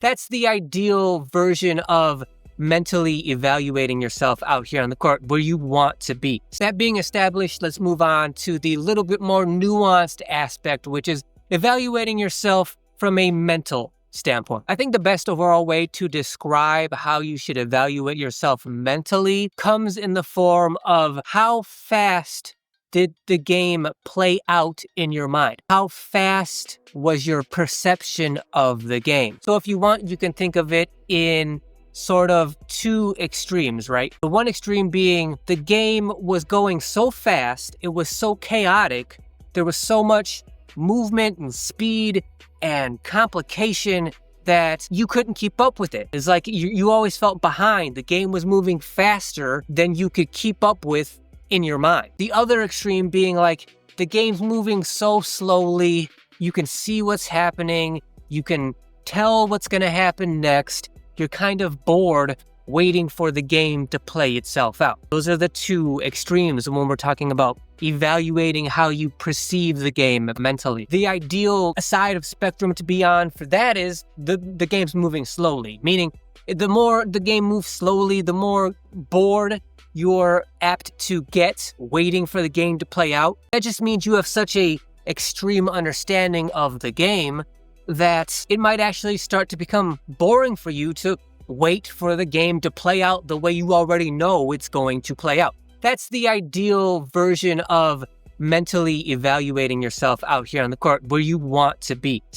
That's the ideal version of mentally evaluating yourself out here on the court, where you want to be. That being established, let's move on to the little bit more nuanced aspect, which is evaluating yourself from a mental standpoint. I think the best overall way to describe how you should evaluate yourself mentally comes in the form of how fast did the game play out in your mind? How fast was your perception of the game? So if you want, you can think of it in sort of two extremes, right? The one extreme being the game was going so fast, it was so chaotic, there was so much movement and speed and complication that you couldn't keep up with it. It's like you always felt behind. The game was moving faster than you could keep up with in your mind. The other extreme being like the game's moving so slowly, you can see what's happening, you can tell what's going to happen next. You're kind of bored waiting for the game to play itself out. Those are the two extremes when we're talking about evaluating how you perceive the game mentally. The ideal side of spectrum to be on for that is the game's moving slowly, meaning the more the game moves slowly, the more bored you're apt to get waiting for the game to play out. That just means you have such a extreme understanding of the game that it might actually start to become boring for you to wait for the game to play out the way you already know it's going to play out. That's the ideal version of mentally evaluating yourself out here on the court, where you want to be.